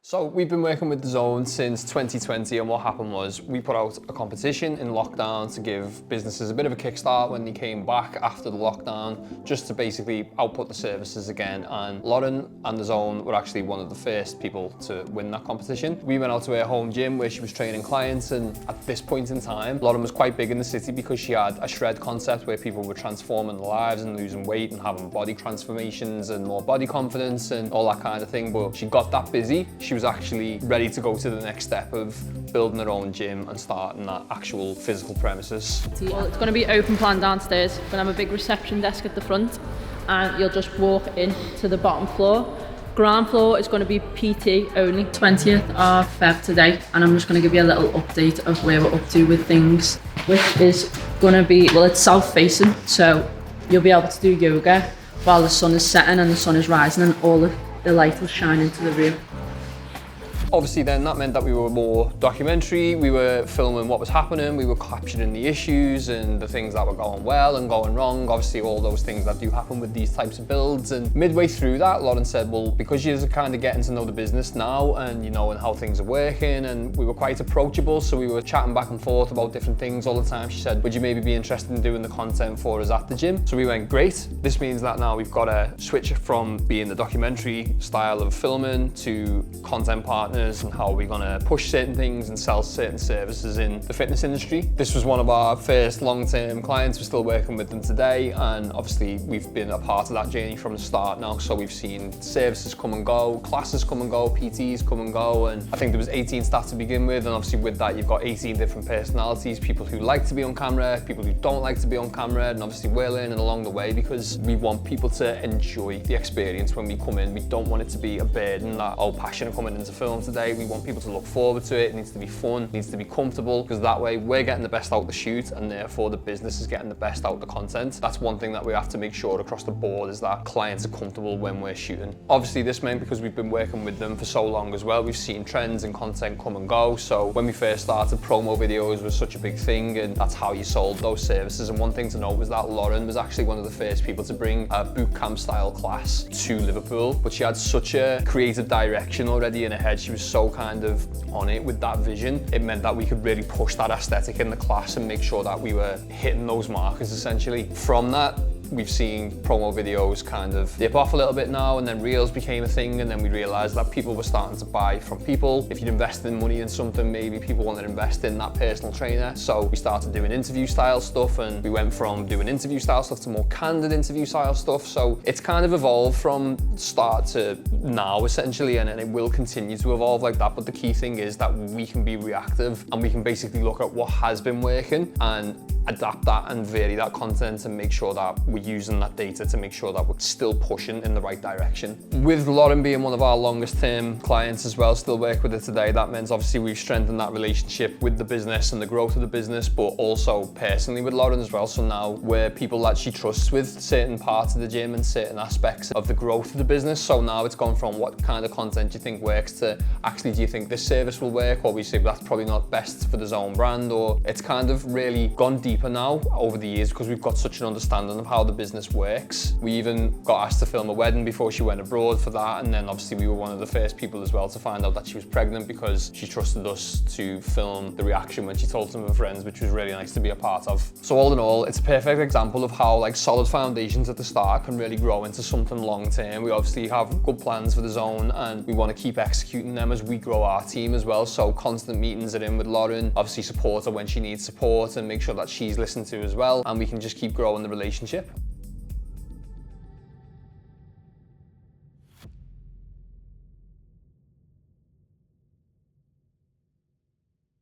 So we've been working with The Zone since 2020, and what happened was we put out a competition in lockdown to give businesses a bit of a kickstart when they came back after the lockdown, just to basically output the services again. And Lauren and The Zone were actually one of the first people to win that competition. We went out to her home gym where she was training clients, and at this point in time, Lauren was quite big in the city because she had a shred concept where people were transforming their lives and losing weight and having body transformations and more body confidence and all that kind of thing. But she got that busy. She was actually ready to go to the next step of building her own gym and starting that actual physical premises. Well, it's going to be open plan downstairs. We're going to have a big reception desk at the front, and you'll just walk in to the bottom floor. Ground floor is going to be PT only. 20th of Feb today, and I'm just going to give you a little update of where we're up to with things, which is going to be, well, it's south facing, so you'll be able to do yoga while the sun is setting and the sun is rising, and all the light will shine into the room. Obviously then that meant that we were more documentary, we were filming what was happening, we were capturing the issues and the things that were going well and going wrong, obviously all those things that do happen with these types of builds. And midway through that, Lauren said, well, because you're kind of getting to know the business now and you know and how things are working, and we were quite approachable, so we were chatting back and forth about different things all the time. She said, would you maybe be interested in doing the content for us at the gym? So we went, great. This means that now we've got to switch from being the documentary style of filming to content partners and how we're going to push certain things and sell certain services in the fitness industry. This was one of our first long-term clients. We're still working with them today, and obviously we've been a part of that journey from the start now. So we've seen services come and go, classes come and go, PTs come and go, and I think there was 18 staff to begin with, and obviously with that you've got 18 different personalities, people who like to be on camera, people who don't like to be on camera, and obviously we're learning along the way because we want people to enjoy the experience when we come in. We don't want it to be a burden that, oh, passionate coming into film today. We want people to look forward to it. It needs to be fun, it needs to be comfortable, because that way we're getting the best out of the shoot and therefore the business is getting the best out of the content. That's one thing that we have to make sure across the board, is that clients are comfortable when we're shooting. Obviously this meant, because we've been working with them for so long as well, we've seen trends and content come and go. So when we first started, promo videos was such a big thing, and that's how you sold those services. And one thing to note was that Lauren was actually one of the first people to bring a bootcamp style class to Liverpool, but she had such a creative direction already in her head. She was so kind of on it with that vision. It meant that we could really push that aesthetic in the class and make sure that we were hitting those markers essentially. From that, we've seen promo videos kind of dip off a little bit now, and then reels became a thing, and then we realized that people were starting to buy from people. If you'd invest in money in something, maybe people want to invest in that personal trainer. So we started doing interview style stuff, and we went from doing interview style stuff to more candid interview style stuff. So it's kind of evolved from start to now essentially, and it will continue to evolve like that. But the key thing is that we can be reactive, and we can basically look at what has been working and adapt that and vary that content and make sure that we're using that data to make sure that we're still pushing in the right direction. With Lauren being one of our longest term clients as well, still work with her today, that means obviously we've strengthened that relationship with the business and the growth of the business, but also personally with Lauren as well. So now we're people that she trusts with certain parts of the gym and certain aspects of the growth of the business. So now it's gone from what kind of content do you think works to actually, do you think this service will work, or we say that's probably not best for the Zone brand, or it's kind of really gone deeper now over the years because we've got such an understanding of how the business works. We even got asked to film a wedding before she went abroad for that, and then obviously we were one of the first people as well to find out that she was pregnant because she trusted us to film the reaction when she told some of her friends, which was really nice to be a part of. So all in all, it's a perfect example of how like solid foundations at the start can really grow into something long term. We obviously have good plans for the Zone, and we want to keep executing them as we grow our team as well. So constant meetings are in with Lauren, obviously support her when she needs support and make sure that she's listened to as well, and we can just keep growing the relationship.